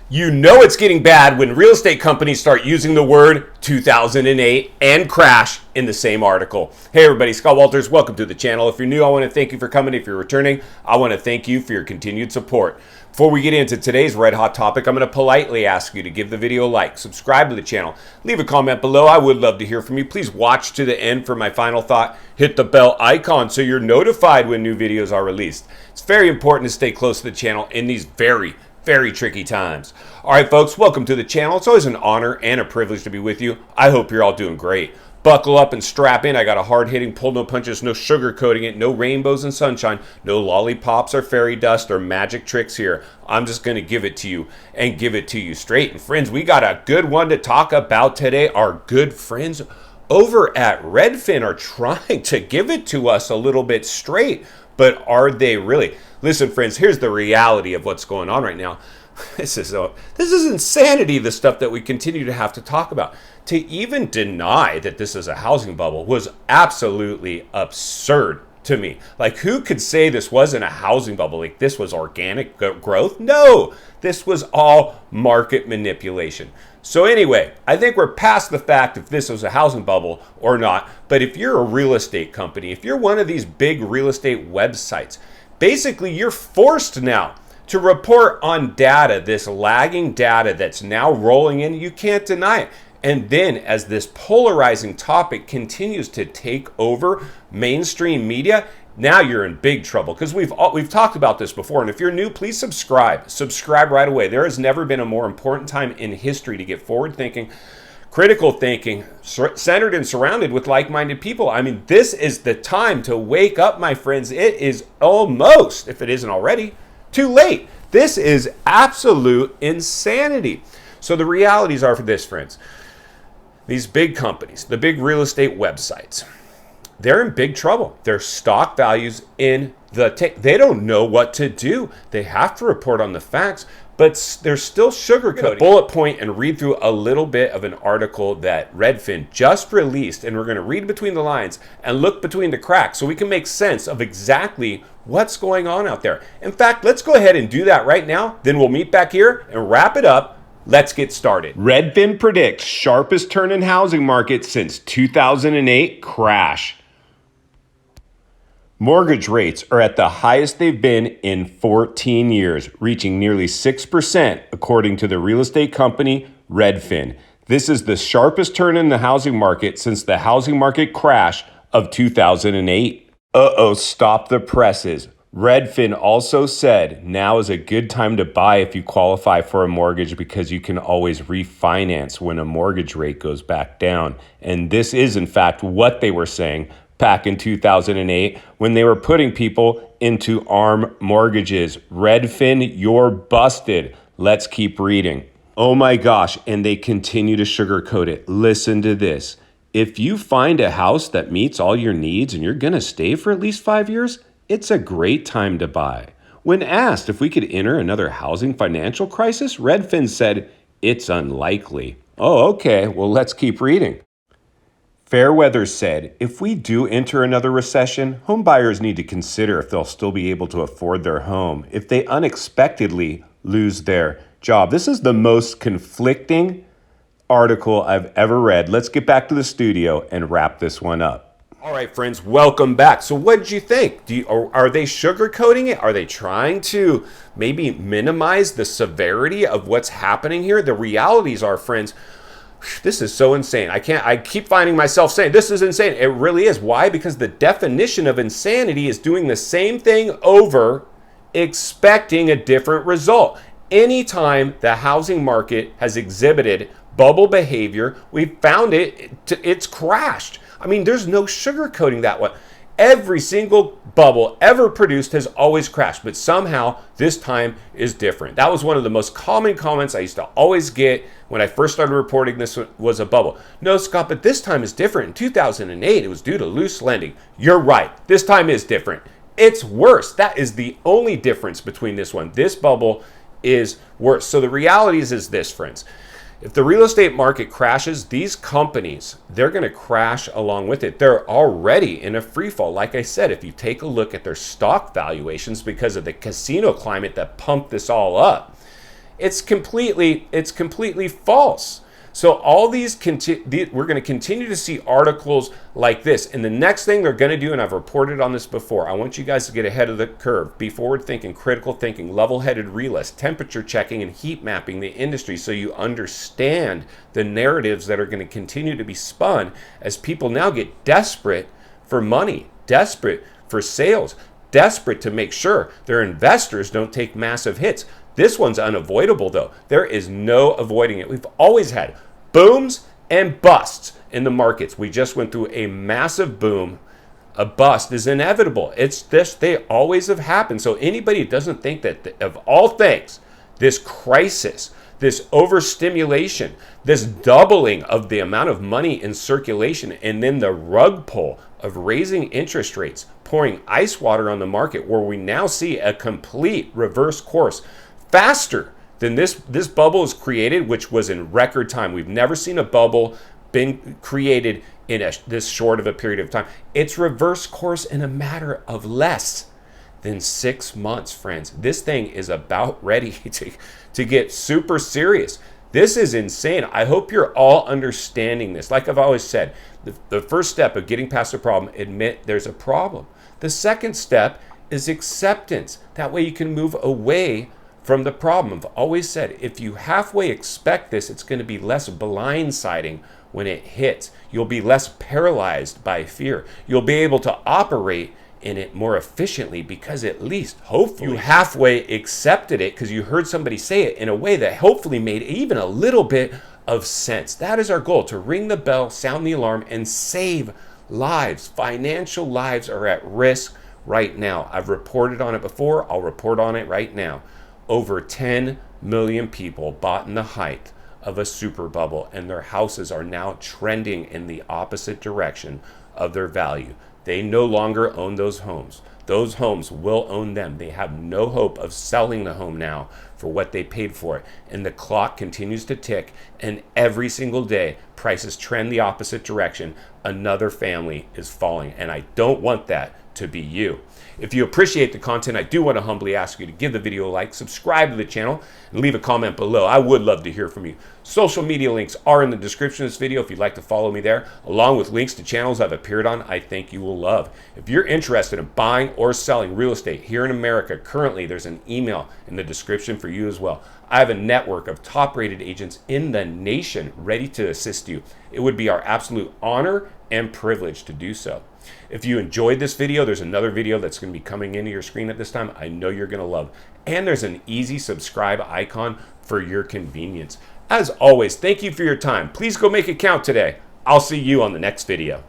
You know it's getting bad when real estate companies start using the word 2008 and crash in the same article. Hey everybody, Scott Walters, welcome to the channel. If you're new, I want to thank you for coming. If you're returning, I want to thank you for your continued support. Before we get into today's red hot topic, I'm going to politely ask you to give the video a like, subscribe to the channel, leave a comment below. I would love to hear from you. Please watch to the end for my final thought. Hit the bell icon so you're notified when new videos are released. It's very important to stay close to the channel in these very tricky times. All right, folks, welcome to the channel. It's always an honor and a privilege to be with you. I hope you're all doing great. Buckle up and strap in. I got a hard-hitting, pull no punches, no sugarcoating it, no rainbows and sunshine, no lollipops or fairy dust or magic tricks here. I'm just going to give it to you and give it to you straight. And friends, we got a good one to talk about today. Our good friends over at Redfin are trying to give it to us a little bit straight, but are they really? Listen, friends, here's the reality of what's going on right now. This is insanity, the stuff that we continue to have to talk about. To even deny that this is a housing bubble was absolutely absurd to me. Like, who could say this wasn't a housing bubble? Like, this was organic growth? No, this was all market manipulation. So anyway, I think we're past the fact if this was a housing bubble or not. But if you're a real estate company, if you're one of these big real estate websites, basically you're forced now to report on data, this lagging data that's now rolling in. You can't deny it. And then as this polarizing topic continues to take over mainstream media, now you're in big trouble, because we've talked about this before. And if you're new, please subscribe right away. There has never been a more important time in history to get forward thinking, critical thinking, centered and surrounded with like-minded people. I mean, this is the time to wake up, my friends. It is almost, if it isn't already, too late. This is absolute insanity. So the realities are for this, friends. These big companies, the big real estate websites, they're in big trouble. Their stock values in the tank. They don't know what to do. They have to report on the facts, but they're still sugarcoating. Bullet point and read through a little bit of an article that Redfin just released, and we're going to read between the lines and look between the cracks so we can make sense of exactly what's going on out there. In fact, let's go ahead and do that right now. Then we'll meet back here and wrap it up. Let's get started. Redfin predicts sharpest turn in housing market since 2008 crash. Mortgage rates are at the highest they've been in 14 years, reaching nearly 6%, according to the real estate company Redfin. This is the sharpest turn in the housing market since the housing market crash of 2008. Stop the presses. Redfin also said now is a good time to buy if you qualify for a mortgage, because you can always refinance when a mortgage rate goes back down. And this is, in fact, what they were saying back in 2008 when they were putting people into ARM mortgages. Redfin, you're busted. Let's keep reading. Oh my gosh, and they continue to sugarcoat it. Listen to this. If you find a house that meets all your needs and you're going to stay for at least 5 years, it's a great time to buy. When asked if we could enter another housing financial crisis, Redfin said it's unlikely. Oh, okay, well, let's keep reading. Fairweather said, if we do enter another recession, home buyers need to consider if they'll still be able to afford their home if they unexpectedly lose their job. This is the most conflicting article I've ever read. Let's get back to the studio and wrap this one up. All right, friends, welcome back. So what did you think? Are they sugarcoating it? Are they trying to maybe minimize the severity of what's happening here? The realities are, friends, this is so insane. I keep finding myself saying this is insane. It really is. Why? Because the definition of insanity is doing the same thing over, expecting a different result. Anytime the housing market has exhibited bubble behavior, we found it's crashed. I mean, there's no sugarcoating that one. Every single bubble ever produced has always crashed, but somehow this time is different. That was one of the most common comments I used to always get when I first started reporting this was a bubble. No, Scott, but this time is different. In 2008, it was due to loose lending. You're right. This time is different. It's worse. That is the only difference between this one. This bubble is worse. So the reality is this, friends. If the real estate market crashes, these companies, they're going to crash along with it. They're already in a free fall. Like I said, if you take a look at their stock valuations because of the casino climate that pumped this all up, It's completely false. So all these, we're going to continue to see articles like this. And the next thing they're going to do, and I've reported on this before, I want you guys to get ahead of the curve, be forward thinking, critical thinking, level-headed realist, temperature checking, and heat mapping the industry so you understand the narratives that are going to continue to be spun as people now get desperate for money, desperate for sales, desperate to make sure their investors don't take massive hits. This one's unavoidable, though. There is no avoiding it. We've always had booms and busts in the markets. We just went through a massive boom. A bust is inevitable. It's this, they always have happened. So anybody who doesn't think that, of all things, this crisis, this overstimulation, this doubling of the amount of money in circulation, and then the rug pull of raising interest rates, pouring ice water on the market, where we now see a complete reverse course faster than this bubble is created, which was in record time. We've never seen a bubble been created in this short of a period of time. It's reverse course in a matter of less than 6 months, friends. This thing is about ready to get super serious. This is insane. I hope you're all understanding this. Like I've always said, the first step of getting past a problem, admit there's a problem. The second step is acceptance. That way you can move away from the problem. I've always said, if you halfway expect this, it's going to be less blindsiding when it hits. You'll be less paralyzed by fear. You'll be able to operate in it more efficiently because at least, hopefully, you halfway accepted it because you heard somebody say it in a way that hopefully made even a little bit of sense. That is our goal, to ring the bell, sound the alarm, and save lives. Financial lives are at risk right now. I've reported on it before. I'll report on it right now. Over 10 million people bought in the height of a super bubble, and their houses are now trending in the opposite direction of their value. They no longer own those homes. Those homes will own them. They have no hope of selling the home now for what they paid for it. And the clock continues to tick, and every single day, prices trend the opposite direction. Another family is falling, and I don't want that to be you. If you appreciate the content, I do want to humbly ask you to give the video a like, subscribe to the channel, and leave a comment below. I would love to hear from you. Social media links are in the description of this video if you'd like to follow me there, along with links to channels I've appeared on I think you will love. If you're interested in buying or selling real estate here in America, currently there's an email in the description for you as well. I have a network of top-rated agents in the nation ready to assist you. It would be our absolute honor and privilege to do so. If you enjoyed this video, there's another video that's going to be coming into your screen at this time I know you're going to love. And there's an easy subscribe icon for your convenience. As always, thank you for your time. Please go make it count today. I'll see you on the next video.